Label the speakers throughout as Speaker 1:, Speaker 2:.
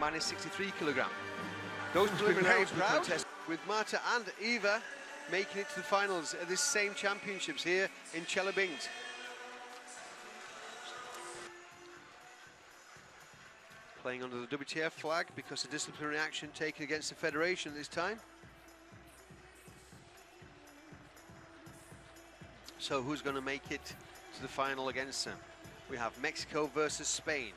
Speaker 1: minus 63 kilogram. Those preliminaries were contested with Marta and Eva making it to the finals at this same championships here in Chelyabinsk. Playing under the WTF flag because of disciplinary action taken against the federation at this time. So who's going to make it to the final against them? We have Mexico versus Spain.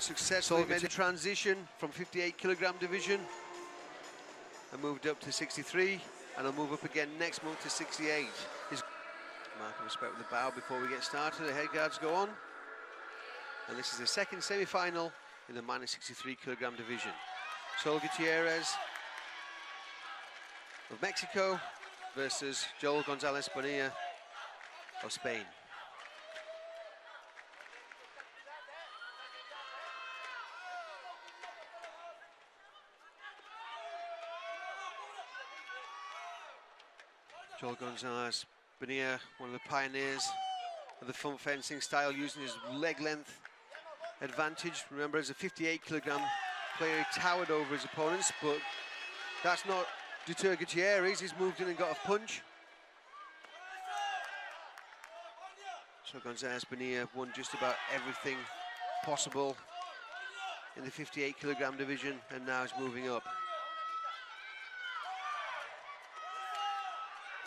Speaker 1: Successfully made the transition from 58 kilogram division and moved up to 63, and I'll move up again next month to 68. Mark of respect with the bow before we get started. The head guards go on, and this is the second semi-final in the minus 63 kilogram division. Saul Gutierrez of Mexico versus Joel Gonzalez Bonilla of Spain. Joel Gonzalez Bonilla, one of the pioneers of the front fencing style, using his leg length advantage. Remember, as a 58 kilogram player, he towered over his opponents, but that's not deter Gutierrez. He's moved in and got a punch. So Gonzalez Bonilla won just about everything possible in the 58 kilogram division, and now he's moving up.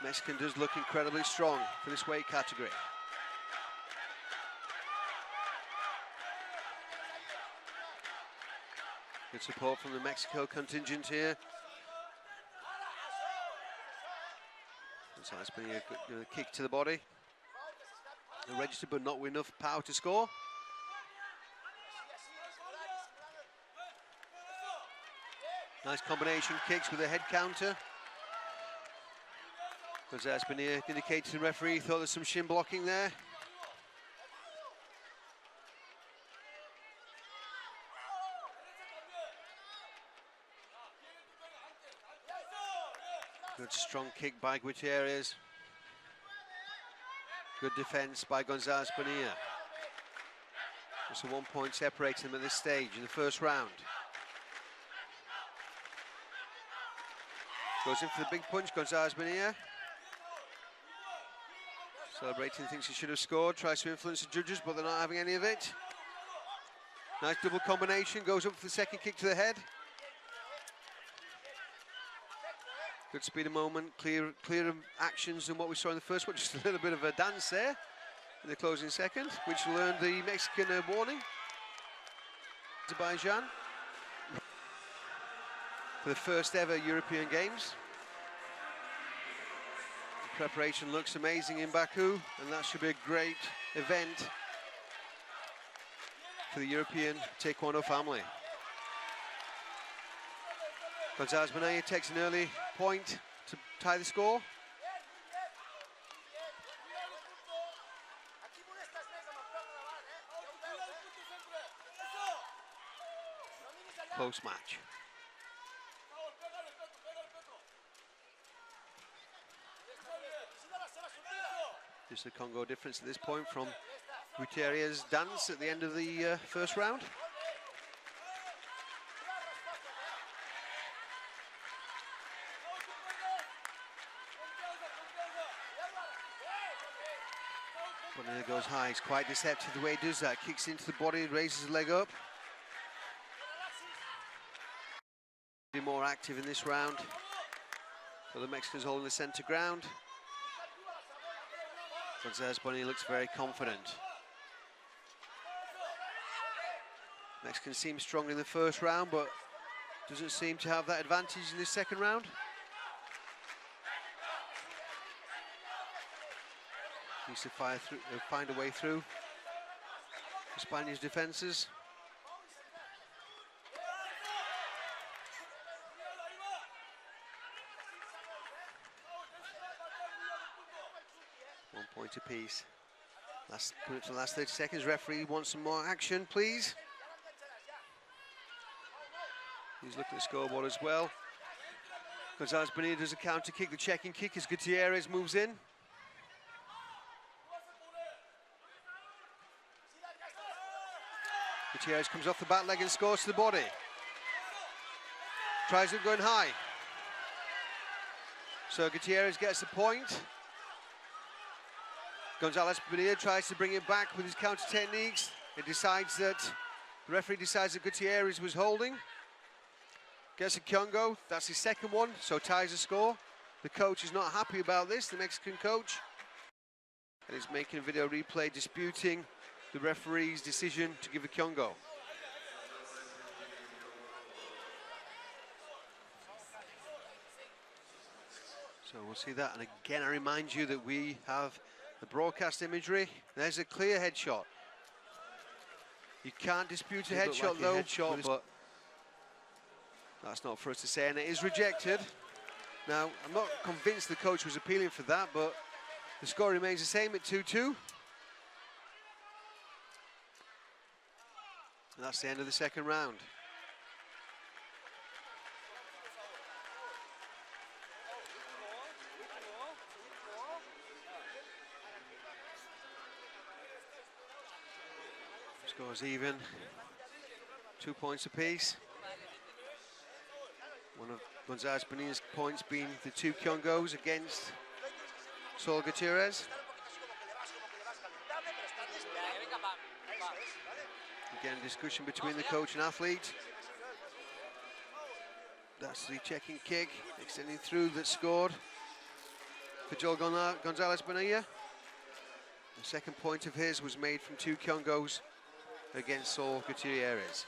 Speaker 1: Mexican does look incredibly strong for this weight category. Good support from the Mexico contingent here. So that's been a good kick to the body. Registered, but not with enough power to score. Nice combination kicks with a head counter. Gonzalez Bonilla indicated to the referee, thought there's some shin blocking there. Good strong kick by Gutierrez. Good defense by Gonzalez Bonilla. Just a 1 point separating them at this stage in the first round. Goes in for the big punch, Gonzalez Bonilla. Celebrating, thinks he should have scored, tries to influence the judges, but they're not having any of it. Nice double combination, goes up for the second kick to the head. Good speed of moment, clearer actions than what we saw in the first one. Just a little bit of a dance there in the closing second, which learned the Mexican warning. Azerbaijan for the first ever European Games. The preparation looks amazing in Baku, and that should be a great event for the European Taekwondo family. Gonzalez Bonilla takes an early point to tie the score. Close match. Just the Congo difference at this point from Gutierrez's dance at the end of the first round. Bonilla goes high, he's quite deceptive the way he does that. Kicks into the body, raises his leg up. Be more active in this round. So the Mexicans holding the center ground. Gonzalez Bonilla looks very confident. Mexican seems strong in the first round, but doesn't seem to have that advantage in this second round. Needs to find a way through the Spanish defenses. One point apiece. Coming up to the last 30 seconds. Referee wants some more action, please. He's looking at the scoreboard as well. Gonzalez Bonilla does a counter kick, the checking kick as Gutierrez moves in. Gutierrez comes off the back leg and scores to the body. Tries it going high. So Gutierrez gets the point. Gonzalez-Bonilla tries to bring it back with his counter techniques. The referee decides that Gutierrez was holding. Gets a Kyongo, that's his second one, so ties the score. The coach is not happy about this, the Mexican coach. And he's making a video replay disputing the referee's decision to give a Kyongo. So we'll see that, and again I remind you that we have the broadcast imagery. There's a clear headshot. You can't dispute a headshot though, but that's not for us to say, and it is rejected. Now, I'm not convinced the coach was appealing for that, but the score remains the same at 2-2. And that's the end of the second round. Scores even, 2 points apiece. One of Gonzalez-Bonilla's points being the 2 Kyongos against Saul Gutierrez. Again, discussion between the coach and athlete. That's the checking kick, extending through, that scored for Joel Gonzalez-Bonilla. The second point of his was made from 2 Kyongos against Saul Gutierrez.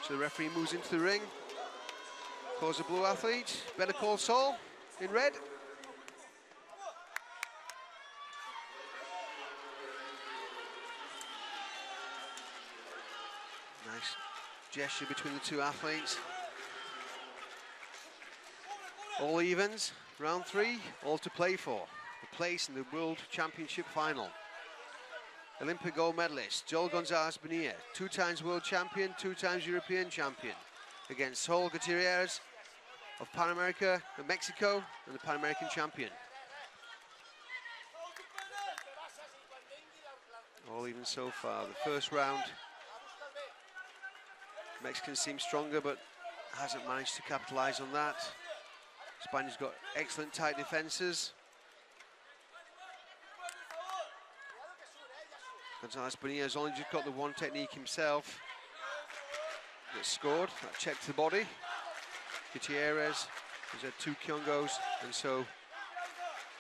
Speaker 1: So the referee moves into the ring, calls the blue athlete, better call Saul in red. Nice gesture between the 2 athletes. All evens, round 3, all to play for. The place in the World Championship final. Olympic gold medalist Joel Gonzalez-Bonilla, 2 times world champion, 2 times European champion, against Saul Gutierrez of Pan America and Mexico, and the Pan American champion. All even so far. The first round, Mexicans seem stronger, but hasn't managed to capitalize on that. Spania's got excellent tight defenses. Gonzalez-Bonilla has only just got the one technique himself. That scored, that check to the body. Gutierrez has had 2 Kyongos, and so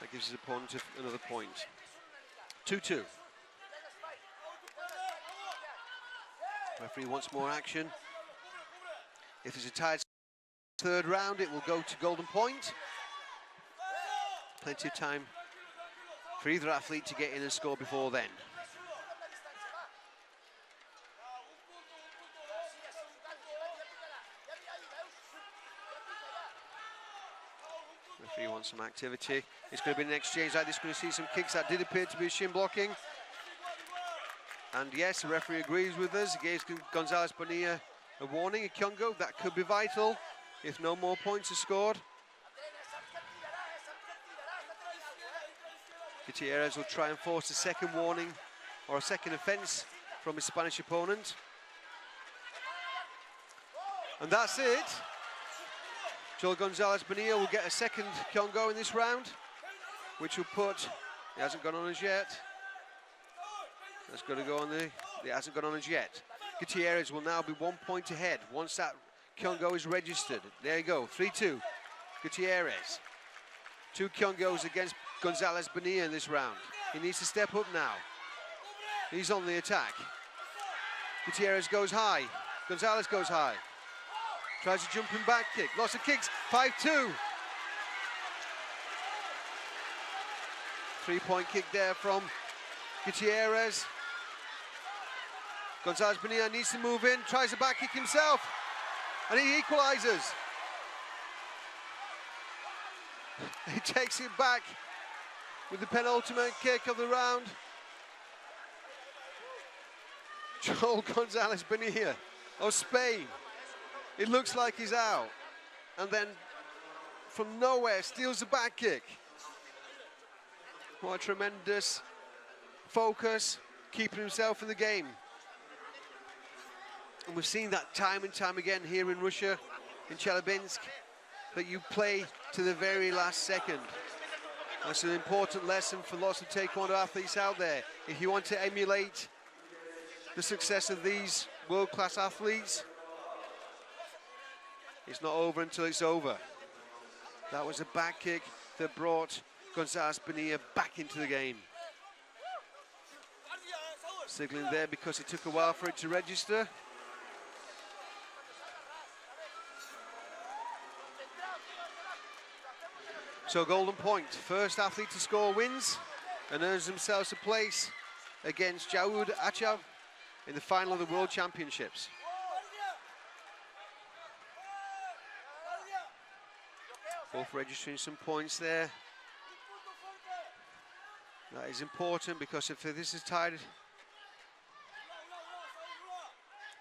Speaker 1: that gives his opponent another point. 2-2. Referee wants more action. If there's a tied third round, it will go to golden point. Plenty of time for either athlete to get in and score before then. Referee wants some activity. It's going to be an exchange like this. Going to see some kicks. That did appear to be shin blocking. And yes, the referee agrees with us. He gives Gonzalez-Bonilla a warning, a Kyongo. That could be vital if no more points are scored. Gutierrez will try and force a second warning or a second offense from his Spanish opponent. And that's it. Joel Gonzalez-Bonilla will get a second Kyongo in this round, which will put, he hasn't gone on as yet. That's going to go on it hasn't gone on as yet. Gutierrez will now be 1 point ahead once that Kyongo is registered. There you go, 3-2. Gutierrez. 2 Kyongos against Gonzalez-Bonilla in this round. He needs to step up now. He's on the attack. Gutierrez goes high. Gonzalez goes high. Tries a jumping back kick. Lots of kicks. 5-2. 3-point kick there from Gutierrez. Gonzalez-Bonilla needs to move in. Tries a back kick himself. And he equalizes. He takes it back with the penultimate kick of the round. Joel Gonzalez-Bonilla of Spain. It looks like he's out. And then from nowhere steals the back kick. What a tremendous focus, keeping himself in the game. And we've seen that time and time again here in Russia, in Chelyabinsk, that you play to the very last second. That's an important lesson for lots of Taekwondo athletes out there. If you want to emulate the success of these world-class athletes, it's not over until it's over. That was a back kick that brought Gonzalez-Bonilla back into the game. Signaling there because it took a while for it to register. So golden point, first athlete to score wins and earns themselves a place against Jawud Achav in the final of the World Championships. Both registering some points there. That is important because if this is tied,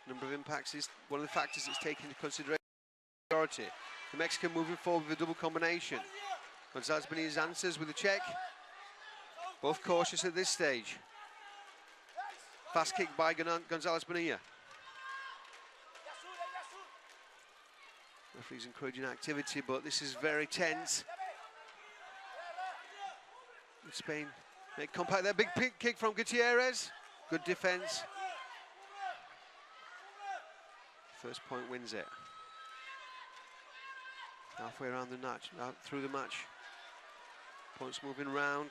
Speaker 1: number of impacts is one of the factors that's taken into consideration. The Mexican moving forward with a double combination. Gonzalez-Bonilla's answers with a check. Both cautious at this stage. Fast kick by Gonzalez-Bonilla. Referee's encouraging activity, but this is very tense. Spain make compact there. Big kick from Gutierrez. Good defense. First point wins it. Halfway around the match, through the match. Points moving round.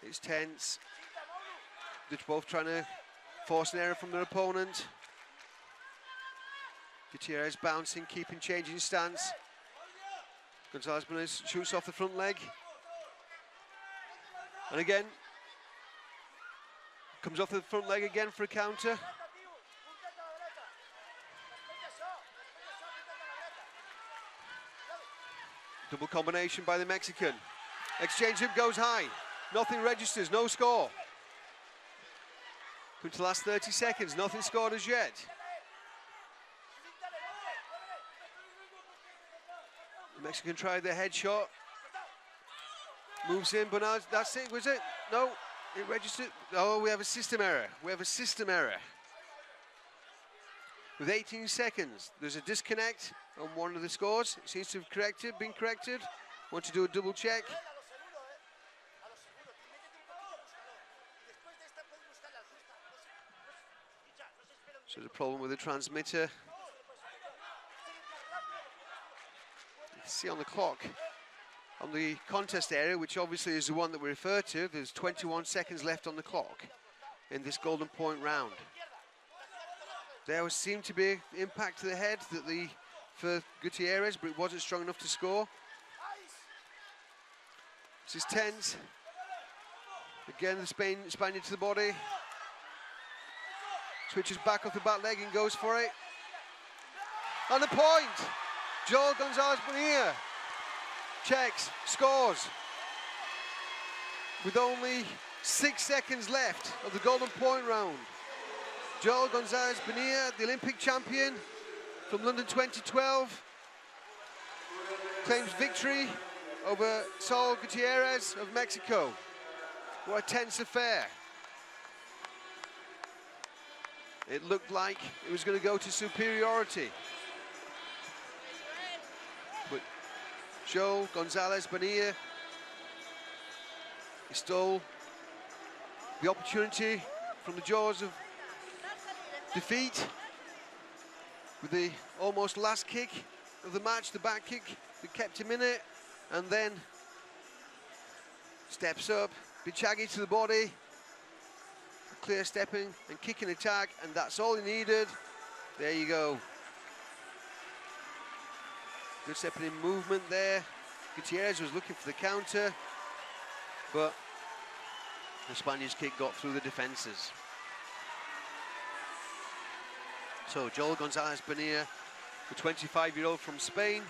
Speaker 1: It's tense. They're both trying to force an error from their opponent. Gutierrez bouncing, keeping changing stance. Gonzalez-Bonilla shoots off the front leg. And again, comes off the front leg again for a counter. Double combination by the Mexican. Exchange hip goes high. Nothing registers, no score. Come to the last 30 seconds, nothing scored as yet. The Mexican tried the headshot. Moves in, but now that's it, was it? No, it registered. Oh, we have a system error. We have a system error. With 18 seconds, there's a disconnect on one of the scores. It seems to have been corrected. Want to do a double check. So there's a problem with the transmitter. You can see on the clock, on the contest area, which obviously is the one that we refer to, there's 21 seconds left on the clock in this golden point round. There seemed to be impact to the head for Gutierrez, but it wasn't strong enough to score. This is tense. Again, the Spaniard to the body. Switches back off the back leg and goes for it. And the point! Joel Gonzalez-Bonilla checks, scores. With only 6 seconds left of the golden point round. Joel Gonzalez-Bonilla, the Olympic champion from London 2012, claims victory over Saul Gutierrez of Mexico. What a tense affair. It looked like it was going to go to superiority. But Joel Gonzalez-Bonilla stole the opportunity from the jaws of defeat with the almost last kick of the match, the back kick that kept him in it, and then steps up, Bichagi to the body, clear stepping and kicking attack, and that's all he needed. There you go. Good stepping in movement there. Gutierrez was looking for the counter, but the Spaniard's kick got through the defenses. So Joel Gonzalez-Bonilla, the 25-year-old from Spain,